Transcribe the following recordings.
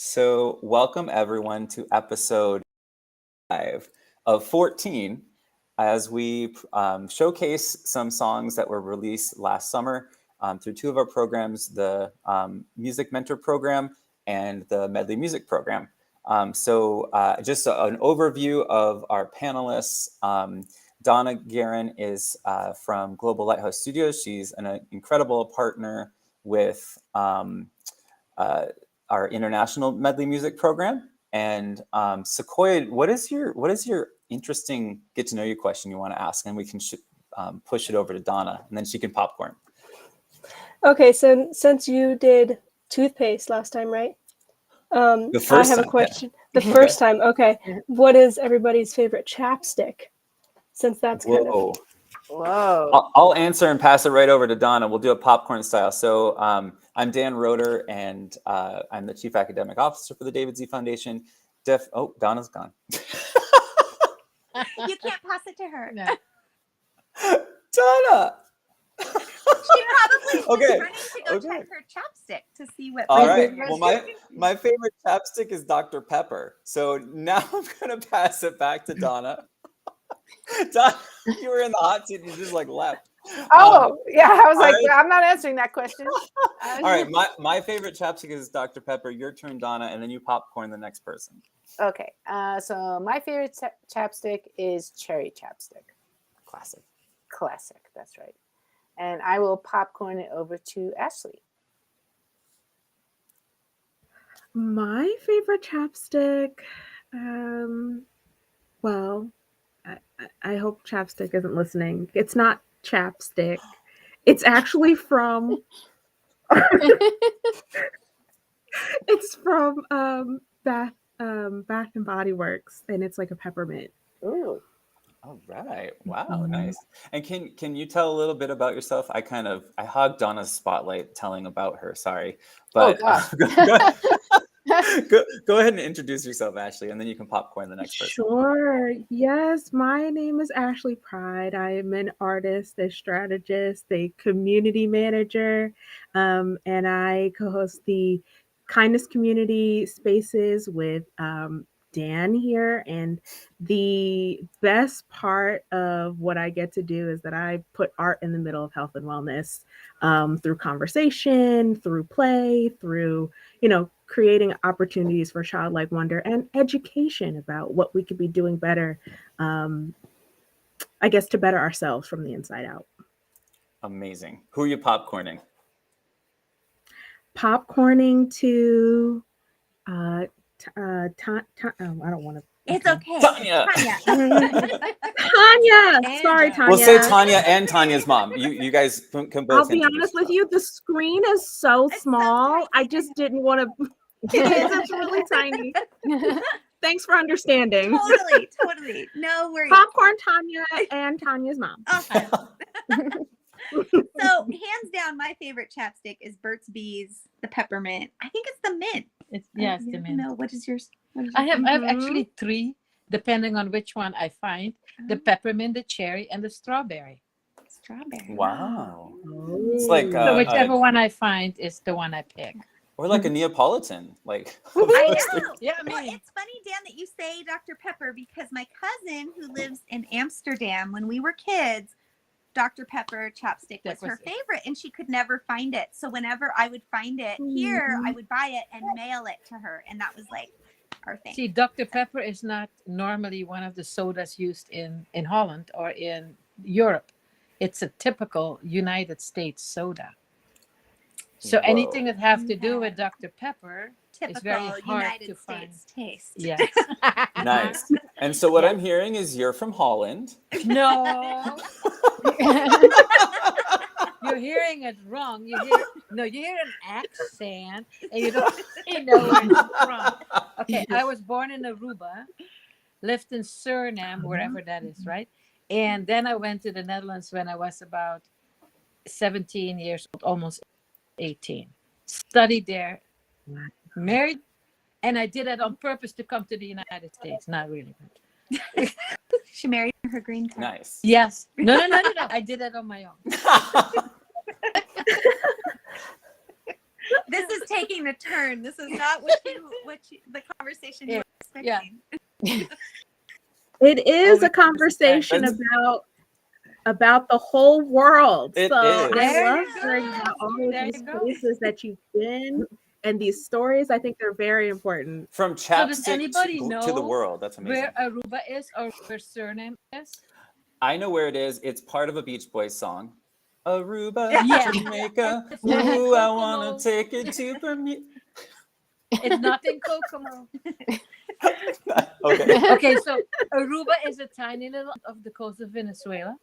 So, welcome everyone to episode 5 of 14 as we showcase some songs that were released last summer through two of our programs, the Music Mentor Program and the Medley Music Program. Just an overview of our panelists. Donna Guerin is from Global Lighthouse Studios. She's an incredible partner with our international medley music program. And Sequoia, what is your interesting get to know you question you want to ask? And we can push it over to Donna, and then she can popcorn. Okay, so since you did toothpaste last time, right? The first I have time, a question. Yeah. The first time, okay. What is everybody's favorite chapstick? Since that's kind of... Whoa. I'll answer and pass it right over to Donna. We'll do a popcorn style. So I'm Dan Roeder, and I'm the Chief Academic Officer for the David Z Foundation. Oh, Donna's gone. You can't pass it to her. No. Donna! She probably was Okay, running to go okay. check her chapstick to see what. All right. Well, my favorite chapstick is Dr. Pepper. So now I'm going to pass it back to Donna. Donna, you were in the hot seat. You just left. Oh, yeah. I was like, right. I'm not answering that question. All right. My favorite chapstick is Dr. Pepper. Your turn, Donna, and then you popcorn the next person. Okay. So my favorite chapstick is cherry chapstick. Classic. Classic. That's right. And I will popcorn it over to Ashley. My favorite chapstick, I hope Chapstick isn't listening. It's not chapstick. It's actually from it's from Bath and Body Works, and it's like a peppermint. Ooh. All right. Wow. Nice. And can you tell a little bit about yourself? I hogged Donna's spotlight telling about her. Sorry, but go ahead and introduce yourself, Ashley, and then you can popcorn the next person. Sure. Yes, my name is Ashley Pride. I am an artist, a strategist, a community manager, and I co-host the Kindness Community Spaces with Dan here. And the best part of what I get to do is that I put art in the middle of health and wellness through conversation, through play, through, creating opportunities for childlike wonder and education about what we could be doing better, I guess, to better ourselves from the inside out. Amazing. Who are you popcorning? Popcorning to I don't want to. It's okay. Tanya. Tanya. Sorry, Tanya. We'll say Tanya and Tanya's mom. You guys can both. I'll be honest with you. The screen is so small. I just didn't want to. It's really tiny. Thanks for understanding. Totally. No worries. Popcorn Tanya and Tanya's mom. Awesome. So, hands down, my favorite chapstick is Burt's Bees, the peppermint. I think it's the mint. It's the mint. No, what is yours? I have actually 3, depending on which one I find: the peppermint, the cherry, and the strawberry. Strawberry. Wow. It's like So whichever one I find is the one I pick. Or like a Neapolitan, like. I know. Yeah, Well, it's funny, Dan, that you say Dr. Pepper, because my cousin who lives in Amsterdam, when we were kids, Dr. Pepper chapstick was her favorite, and she could never find it. So whenever I would find it here, I would buy it and mail it to her, and that was like our thing. See, Dr. Pepper is not normally one of the sodas used in Holland or in Europe. It's a typical United States soda. So anything that have to do with Dr. Pepper is very hard United to find. States taste. Yes. Nice. And so what I'm hearing is you're from Holland. No. You're hearing it wrong. You hear an accent and you don't know where it's from. Okay, I was born in Aruba, lived in Suriname, wherever that is, right? And then I went to the Netherlands when I was about 17 years old, almost 18. Studied there, married, and I did that on purpose to come to the United States. Not really. She married her green card. Nice. Yes. No. I did that on my own. This is taking a turn. This is not what you the conversation you were expecting. It is Oh, a conversation That's- about the whole world. It So is. I There love you hearing go. about all of There these you go. places that you've been and these stories. I think they're very important. From So chapstick does anybody to the know world. That's amazing. where Aruba is or where Suriname is? I know where it is. It's part of a Beach Boys song. Aruba, Yeah. Jamaica. It's not in Ooh, I want Kokomo. to take it to Bermuda. It's not in Kokomo. Okay. Okay, so Aruba is a tiny little of the coast of Venezuela.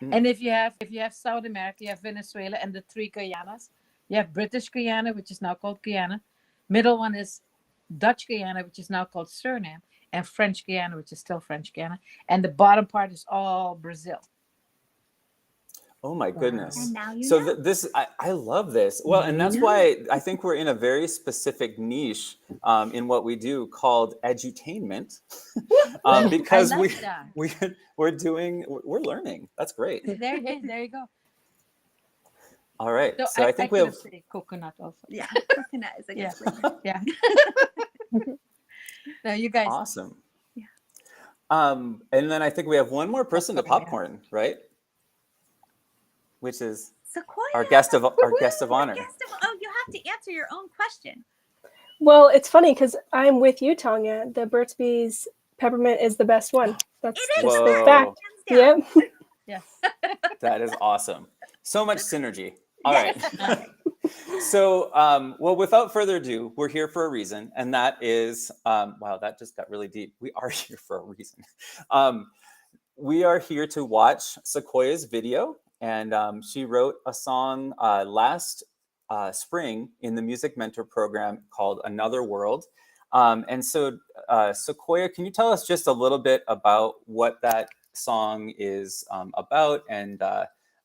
Mm. And if you have South America, you have Venezuela and the 3 Guyanas. You have British Guyana, which is now called Guyana. Middle one is Dutch Guyana, which is now called Suriname, and French Guyana, which is still French Guyana. And the bottom part is all Brazil. Oh my goodness. And now you So know. I love this. Well, and that's why I think we're in a very specific niche in what we do called edutainment, because I like that. we're learning. That's great. There you go. All right. So, So I think we could have. say coconut also. Yeah, coconut is a good Yeah. flavor. Yeah. No, you guys. Awesome. Yeah. And then I think we have one more person to Popcorn, yeah. popcorn, right? Which is Sequoia. our guest of honor. Oh, you have to answer your own question. Well, it's funny because I'm with you, Tanya. The Burt's Bees peppermint is the best one. That's It is. just Whoa. the fact. Hands down. Yep. Yes. That is awesome. So much synergy. All Yes. right. So, well, without further ado, we're here for a reason, and that is, wow, that just got really deep. We are here for a reason. We are here to watch Sequoia's video, and she wrote a song last spring in the Music Mentor program called Another World. And so, Sequoia, can you tell us just a little bit about what that song is about? And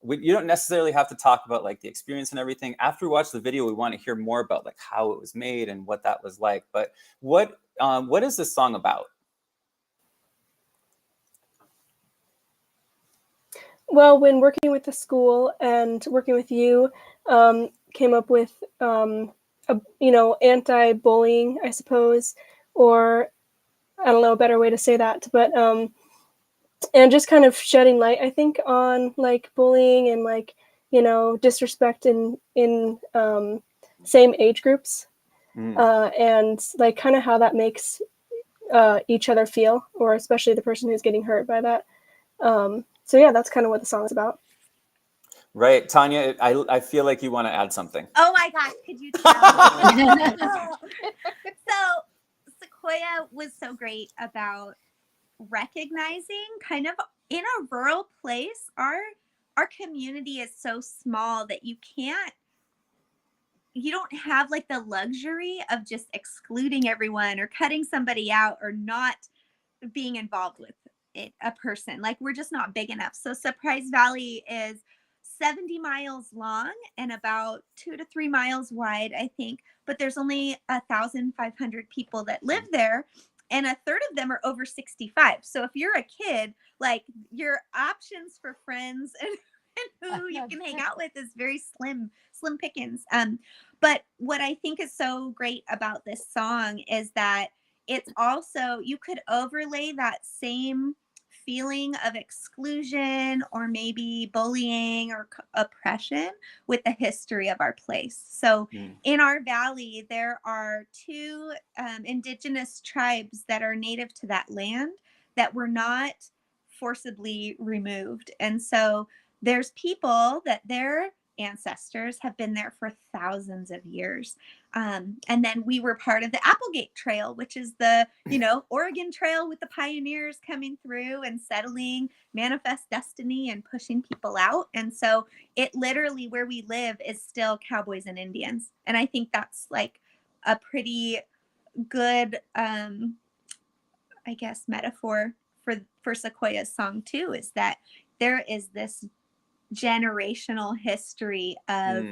you don't necessarily have to talk about like the experience and everything. After we watch the video, we want to hear more about like how it was made and what that was like. But what is this song about? Well, when working with the school and working with you, came up with anti-bullying, I suppose, or I don't know a better way to say that, but and just kind of shedding light, I think, on like bullying and like disrespect in same age groups, and like kind of how that makes each other feel, or especially the person who's getting hurt by that. So yeah, that's kind of what the song's about. Right, Tanya, I feel like you want to add something. Oh my gosh, could you tell? So Sequoia was so great about recognizing kind of in a rural place, our community is so small that you don't have like the luxury of just excluding everyone or cutting somebody out or not being involved with a person. Like we're just not big enough. So Surprise Valley is 70 miles long and about 2 to 3 miles wide, I think. But there's only 1,500 people that live there, and a third of them are over 65. So if you're a kid, like your options for friends and who you can hang out with is very slim pickings. But what I think is so great about this song is that it's also, you could overlay that same feeling of exclusion or maybe bullying or oppression with the history of our place. So in our valley, there are 2 indigenous tribes that are native to that land that were not forcibly removed. And so there's people that their ancestors have been there for thousands of years. And then we were part of the Applegate Trail, which is the, Oregon Trail with the pioneers coming through and settling, manifest destiny and pushing people out. And so it literally, where we live is still cowboys and Indians. And I think that's like a pretty good, I guess, metaphor for Sequoia's song too, is that there is this generational history of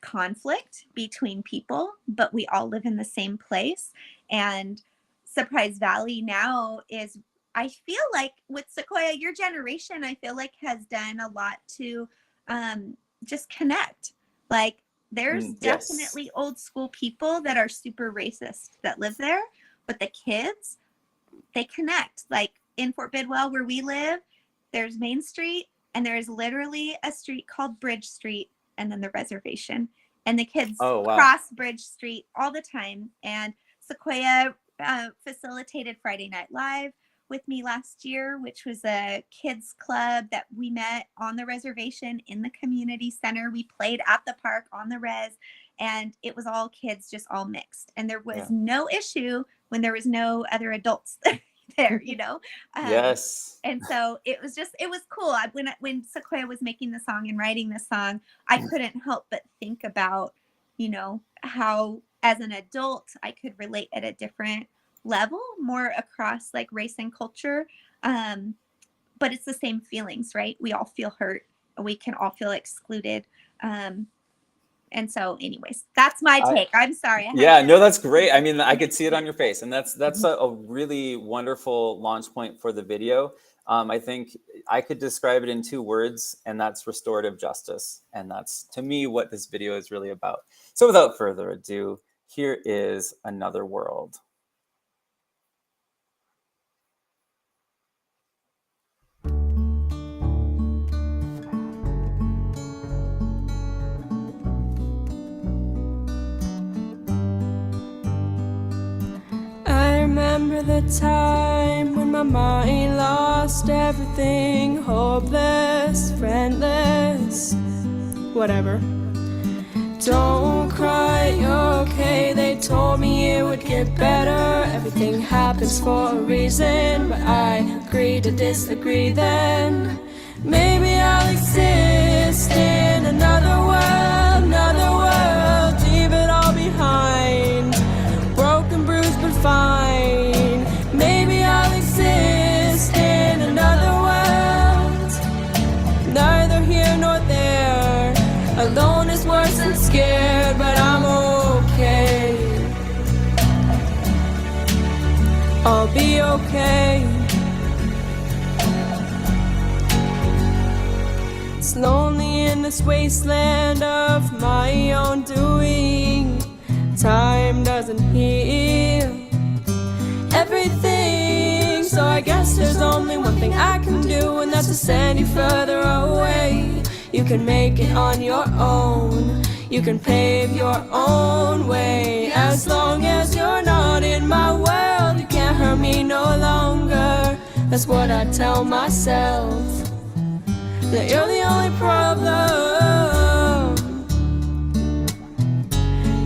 conflict between people, but we all live in the same place. And Surprise Valley now is, I feel like with Sequoia, your generation, I feel like has done a lot to just connect. Like There's Yes. definitely old school people that are super racist that live there, but the kids, they connect. Like in Fort Bidwell where we live, there's Main Street and there's literally a street called Bridge Street and then the reservation. And the kids cross Bridge Street all the time. And Sequoia facilitated Friday Night Live with me last year, which was a kids club that we met on the reservation in the community center. We played at the park on the res, and it was all kids, just all mixed. And there was no issue when there was no other adults there, you know? Yes. And so it was cool. When Sequoia was making the song and writing the song, I couldn't help but think about, you know, how as an adult I could relate at a different level, more across like race and culture. But it's the same feelings, right? We all feel hurt. We can all feel excluded. And so anyways, that's my take. I'm sorry. No, that's great. I mean, I could see it on your face, and that's a really wonderful launch point for the video. I think I could describe it in 2 words, and that's restorative justice. And that's, to me, what this video is really about. So without further ado, here is Another World. I remember the time when my mind lost everything, hopeless, friendless, whatever. Don't cry, you're okay, they told me it would get better. Everything happens for a reason, but I agreed to disagree then. Maybe I'll exist in another world, leave it all behind. Broken, bruised, but fine. Maybe I'll exist in another world, neither here nor there. Alone is worse than scared, but I'm okay. I'll be okay. It's lonely in this wasteland of my own doing. Time doesn't heal everything, so I guess there's only one thing I can do, and that's to send you further away. You can make it on your own, you can pave your own way. As long as you're not in my world, you can't hurt me no longer. That's what I tell myself, that you're the only problem.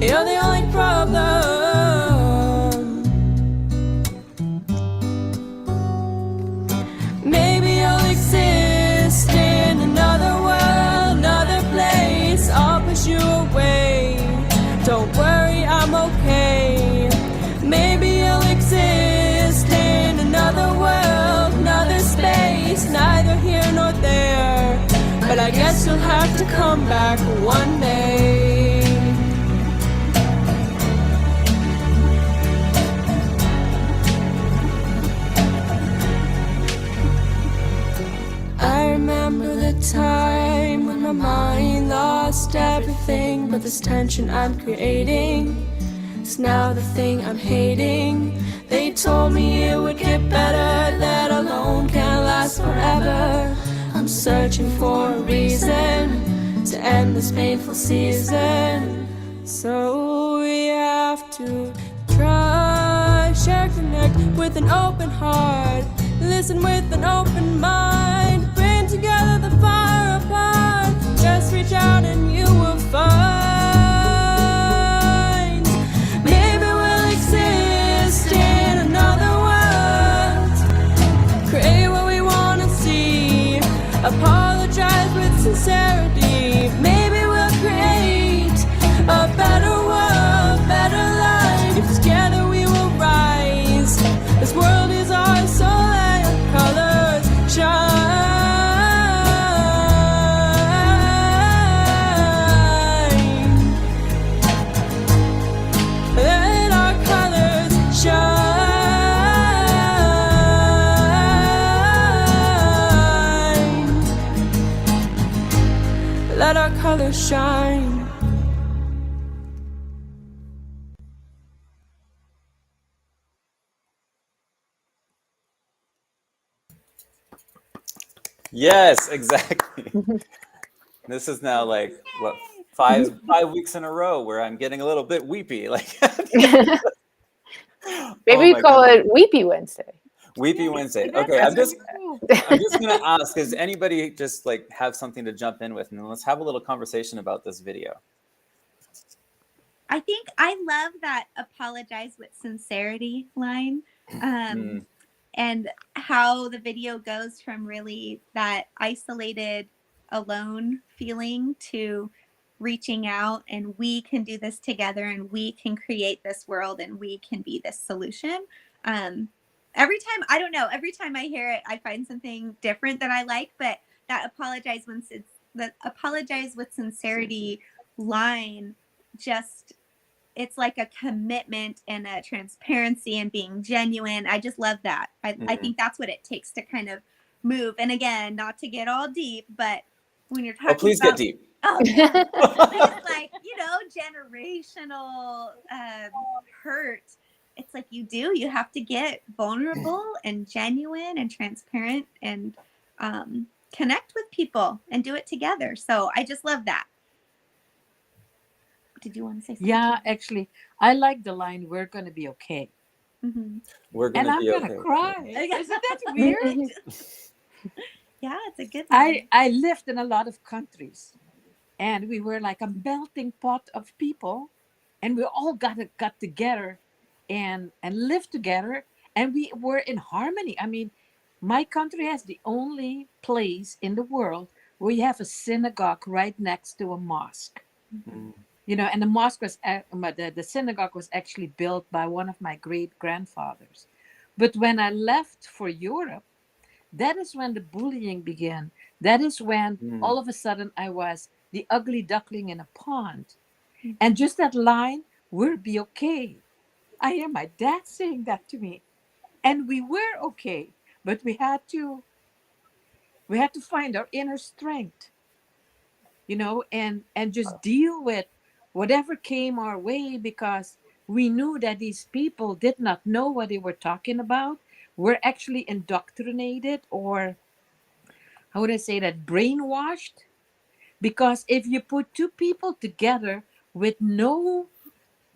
You're the only problem. Maybe I'll exist in another world, another place. I'll push you away. Don't worry, I'm okay. Maybe I'll exist in another world, another space. Neither here nor there, but I guess you'll have to come back one day. I remember the time when my mind lost everything, but this tension I'm creating is now the thing I'm hating. They told me it would get better, that alone can't last forever. I'm searching for a reason to end this painful season. So we have to try, share, connect with an open heart, listen with an open mind, bring together the fire apart. Just reach out and you will find. Maybe we'll exist in another world, create what we want to see, apologize with sincerity. Maybe we'll create a better world, better life. Together we will rise. This world is ours, so let our colors shine. Let our colors shine. Let our colors shine. Yes, exactly. This is now like what, five weeks in a row where I'm getting a little bit weepy. Like, Maybe oh we my call goodness. it Weepy Wednesday. Weepy Wednesday. That's Okay, I'm really gonna ask, does anybody just like have something to jump in with, and then let's have a little conversation about this video. I think I love that apologize with sincerity line. And how the video goes from really that isolated, alone feeling to reaching out, and we can do this together, and we can create this world, and we can be this solution. Every time, I don't know, every time I hear it, I find something different that I like, but that apologize with sincerity line, just, it's like a commitment and a transparency and being genuine. I just love that. I think that's what it takes to kind of move. And again, not to get all deep, but when you're talking Please about, get deep. oh yeah, it's like, generational hurt. It's like you have to get vulnerable and genuine and transparent and connect with people and do it together. So I just love that. Did you want to say something? Yeah, actually, I like the line, "We're going to be okay." Mm-hmm. We're And gonna I'm be going to okay. cry. Isn't that weird? Yeah, it's a good one. I lived in a lot of countries, and we were like a melting pot of people, and we all got together and lived together, and we were in harmony. I mean, my country has the only place in the world where you have a synagogue right next to a mosque. Mm. And the mosque was the synagogue was actually built by one of my great grandfathers. But when I left for Europe, that is when the bullying began. That is when all of a sudden I was the ugly duckling in a pond. And just that line, "We'll be okay." I hear my dad saying that to me. And we were okay, but we had to find our inner strength, and just deal with whatever came our way, because we knew that these people did not know what they were talking about. We're actually indoctrinated, or how would I say that, brainwashed. Because if you put two people together with no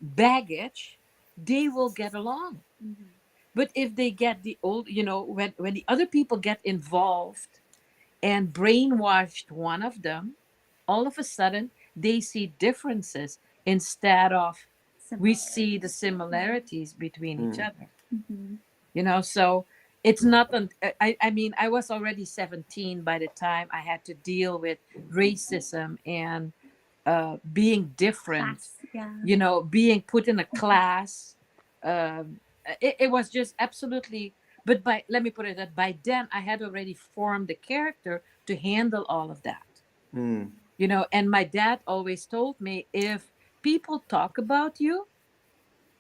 baggage, they will get along. But if they get the old, when the other people get involved and brainwashed one of them, all of a sudden they see differences instead of we see the similarities between each other. So it's not I mean, I was already 17 by the time I had to deal with racism and being different. Yeah. Being put in a class. It was just absolutely. But let me put it that by then I had already formed the character to handle all of that. Mm. And my dad always told me, if people talk about you,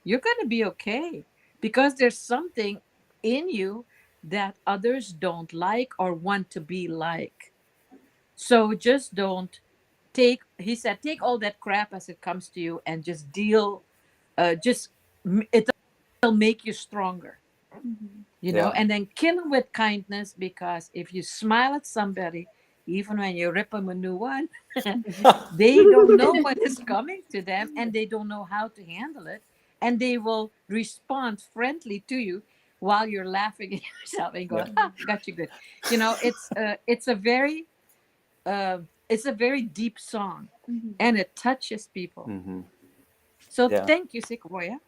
you're going to be okay, because there's something in you that others don't like or want to be like. So just don't he said, take all that crap as it comes to you and just deal, it'll make you stronger. Yeah. And then kill them with kindness, because if you smile at somebody, even when you rip them a new one, they don't know what is coming to them, and they don't know how to handle it, and they will respond friendly to you while you're laughing at yourself and going, got you good. It's a very deep song, and it touches people. So thank you, Sequoia.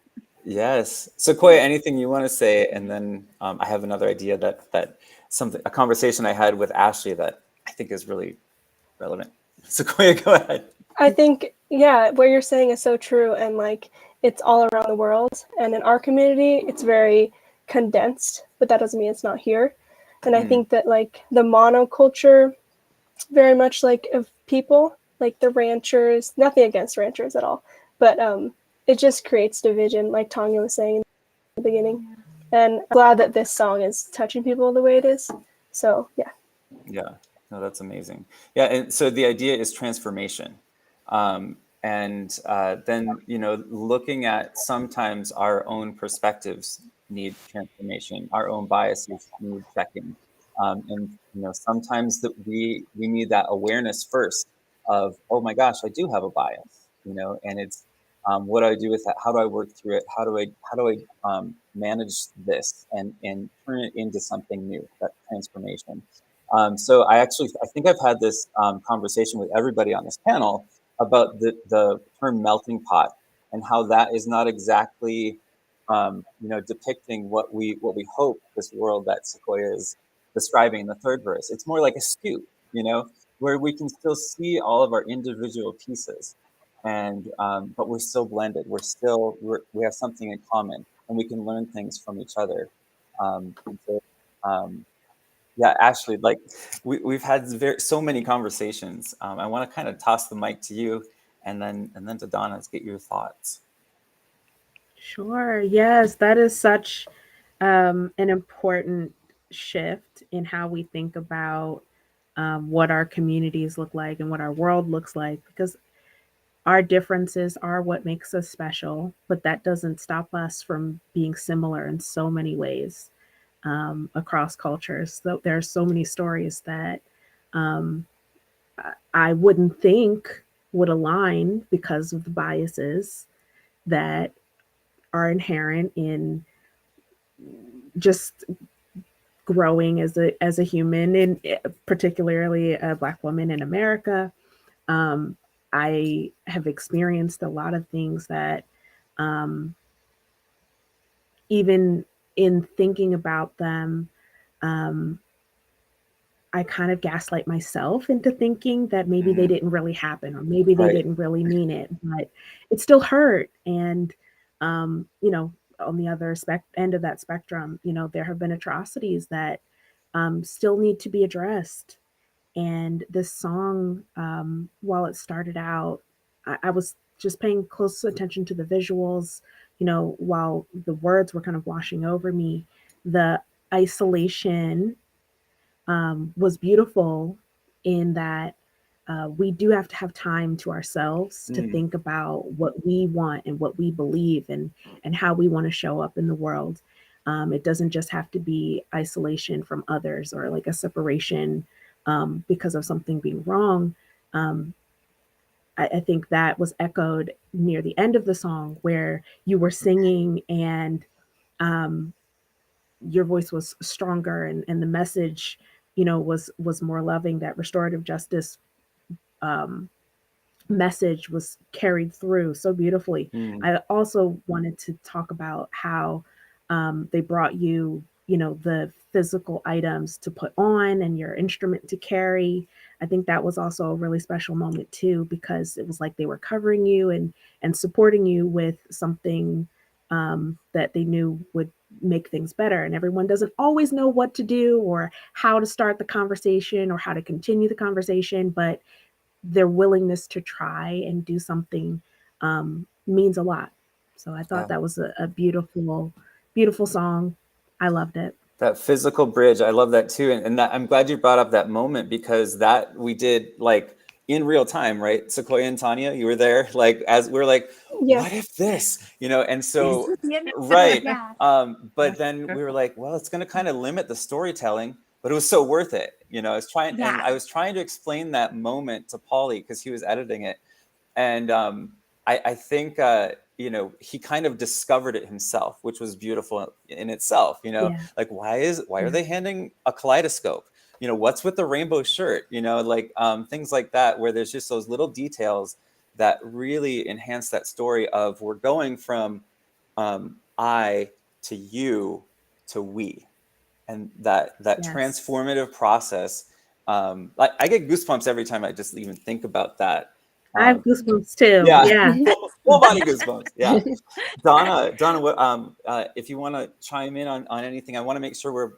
Yes. Sequoia, anything you want to say? And then I have another idea that a conversation I had with Ashley that I think is really relevant. Sequoia, go ahead. I think, yeah, what you're saying is so true. And like, it's all around the world. And in our community, it's very condensed, but that doesn't mean it's not here. And I think that like the monoculture, very much like of people, like the ranchers, nothing against ranchers at all, but it just creates division, like Tanya was saying in the beginning. And I'm glad that this song is touching people the way it is. So, yeah. Yeah, no, that's amazing. Yeah, and so the idea is transformation. And then, looking at sometimes our own perspectives need transformation, our own biases need checking. And sometimes that we need that awareness first of, oh my gosh, I do have a bias, and it's what do I do with that? How do I work through it? How do I manage this and turn it into something new? That transformation. So I think I've had this conversation with everybody on this panel about the term melting pot and how that is not exactly depicting what we hope this world that Sequoia is describing in the third verse. It's more like a stew, where we can still see all of our individual pieces, and but we're still blended. We have something in common, and we can learn things from each other. Yeah, Ashley, like we've had so many conversations. I want to kind of toss the mic to you, and then to Donna to get your thoughts. Sure. Yes, that is such an important shift in how we think about what our communities look like and what our world looks like, because our differences are what makes us special, but that doesn't stop us from being similar in so many ways across cultures. So there are so many stories that I wouldn't think would align because of the biases that are inherent in just growing as a human, and particularly a Black woman in America. I have experienced a lot of things that, even in thinking about them, I kind of gaslight myself into thinking that maybe they didn't really happen, or maybe they didn't really mean it, but it still hurt. And, on the other end of that spectrum, there have been atrocities that still need to be addressed. And this song, while it started out, I was just paying close attention to the visuals, while the words were kind of washing over me. The isolation was beautiful in that we do have to have time to ourselves to think about what we want and what we believe, and how we want to show up in the world. It doesn't just have to be isolation from others, or like a separation because of something being wrong. I think that was echoed near the end of the song, where you were singing and your voice was stronger, and the message, was more loving. That restorative justice message was carried through so beautifully. I also wanted to talk about how they brought you, the physical items to put on and your instrument to carry. I think that was also a really special moment too, because it was like they were covering you and supporting you with something that they knew would make things better. And everyone doesn't always know what to do, or how to start the conversation, or how to continue the conversation, but their willingness to try and do something means a lot. So I thought that was a beautiful, beautiful song. I loved it. That physical bridge, I love that too. And that, I'm glad you brought up that moment, because that we did like in real time, right? Sequoia and Tanya, you were there, like as we're like, what if this, and so, right. But then we were like, well, it's going to kind of limit the storytelling, but it was so worth it. And I was trying to explain that moment to Paulie, because he was editing it. And I think, he kind of discovered it himself, which was beautiful in itself, like, why are they handing a kaleidoscope? What's with the rainbow shirt? Like things like that, where there's just those little details that really enhance that story of, we're going from I to you to we. And that transformative process, like I get goosebumps every time I just even think about that. I have goosebumps too. Yeah. Full body goosebumps. Yeah. Donna, what, if you want to chime in on anything, I want to make sure we're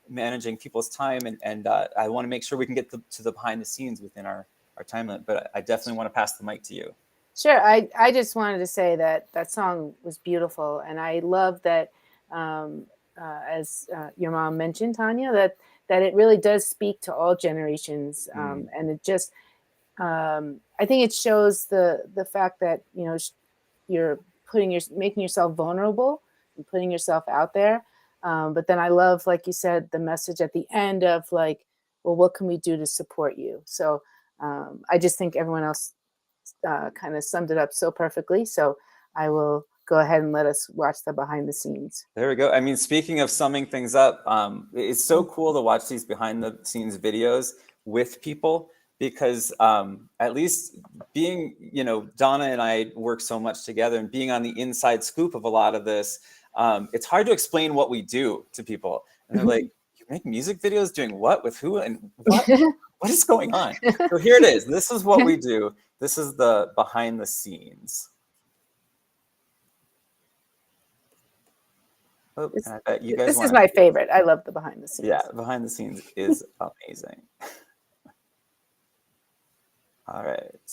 managing people's time, and I want to make sure we can get to the behind the scenes within our time limit, but I definitely want to pass the mic to you. Sure. I just wanted to say that song was beautiful. And I love that, as your mom mentioned, Tanya, that it really does speak to all generations. And it just, I think it shows the fact that, you're making yourself vulnerable and putting yourself out there. But then I love, like you said, the message at the end of like, well, what can we do to support you? So I just think everyone else kind of summed it up so perfectly. So I will go ahead and let us watch the behind the scenes. There we go. I mean, speaking of summing things up, it's so cool to watch these behind the scenes videos with people, because at least being, Donna and I work so much together, and being on the inside scoop of a lot of this, it's hard to explain what we do to people. And they're like, you make music videos doing what, with who, and what? What is going on? So here it is. This is what we do. This is the behind the scenes. Oh, I bet you guys this is my favorite. I love the behind the scenes. Yeah, behind the scenes is amazing. All right.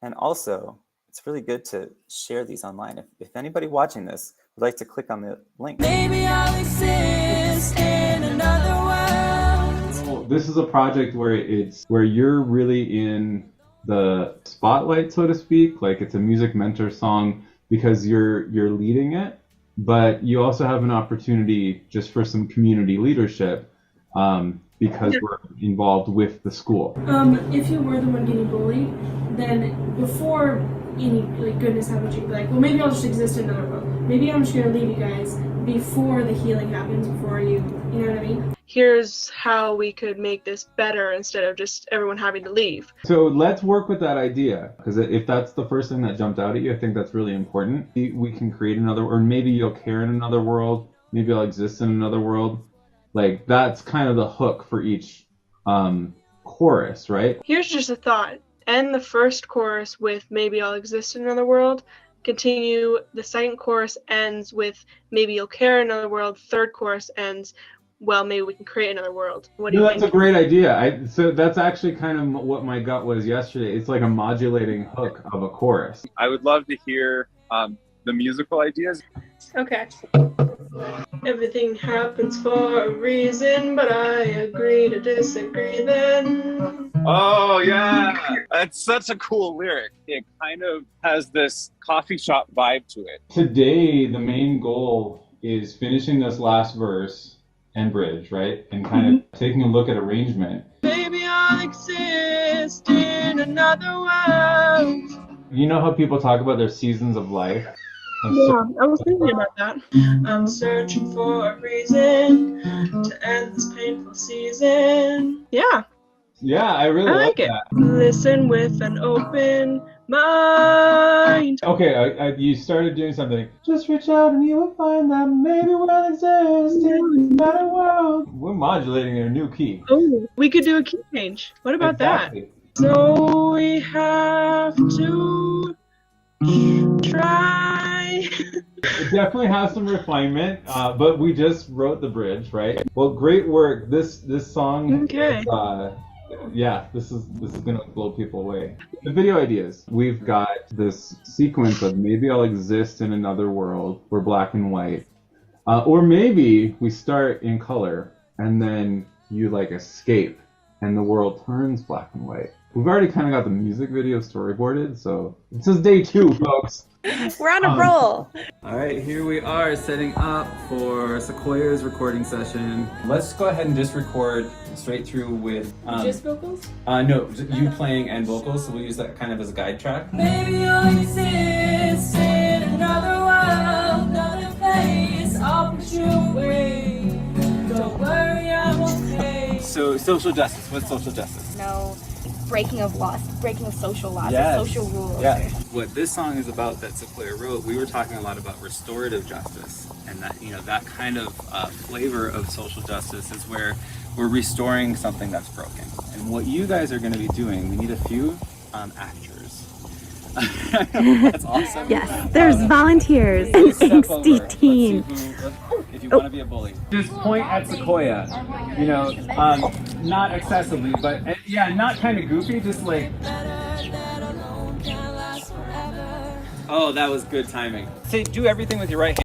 And also, it's really good to share these online. If anybody watching this would like to click on the link. Maybe I'll exist in another world. This is a project where you're really in the spotlight, so to speak. Like, it's a music mentor song because you're leading it, but you also have an opportunity just for some community leadership because we're involved with the school. If you were the one getting bullied, then before any goodness happens, you'd be like, well, maybe I'll just exist in another world. Maybe I'm just gonna leave you guys before the healing happens, before you know what I mean? Here's how we could make this better instead of just everyone having to leave. So let's work with that idea, because if that's the first thing that jumped out at you, I think that's really important. We can create another, or maybe you'll care in another world, maybe I'll exist in another world. Like, that's kind of the hook for each chorus, right? Here's just a thought. End the first chorus with maybe I'll exist in another world. Continue, the second chorus ends with maybe you'll care in another world. Third chorus ends, well, maybe we can create another world. What do you think? That's a great idea. So that's actually kind of what my gut was yesterday. It's like a modulating hook of a chorus. I would love to hear the musical ideas. Okay. Everything happens for a reason, but I agree to disagree then. Oh, yeah. That's such a cool lyric. It kind of has this coffee shop vibe to it. Today, the main goal is finishing this last verse and bridge, right? And kind of taking a look at arrangement. Maybe I'll exist in another world. You know how people talk about their seasons of life? Yeah, I was thinking about that. I'm searching for a reason to end this painful season. Yeah. Yeah, I really like it. That. Listen with an open mind. Okay, you started doing something. Just reach out and you will find that maybe we'll exist in a better world. We're modulating in a new key. Oh, we could do a key change. What about that? So we have to try. It definitely has some refinement, but we just wrote the bridge, right? Well, great work. This song. Okay. This is gonna blow people away. The video ideas. We've got this sequence of maybe I'll exist in another world. We're black and white, or maybe we start in color and then you like escape and the world turns black and white. We've already kind of got the music video storyboarded, so this is day 2, folks. We're on a roll. All right, here we are setting up for Sequoia's recording session. Let's go ahead and just record straight through with... just vocals? No, you playing and vocals, so we'll use that kind of as a guide track. Maybe I'll exist in another world, another place. I'll put you away. Don't worry, I'm okay. So, social justice. What's social justice? No. Breaking of laws, breaking of social laws, yes. or social rules. Yeah. What this song is about that Sequoia wrote, we were talking a lot about restorative justice, and that that kind of flavor of social justice is where we're restoring something that's broken. And what you guys are going to be doing, we need a few actors. That's awesome. Yes, there's volunteers and angsty teens. If you want to be a bully, just point at Sequoia. Not excessively, but not kind of goofy. Just like. Oh, that was good timing. Say, do everything with your right hand.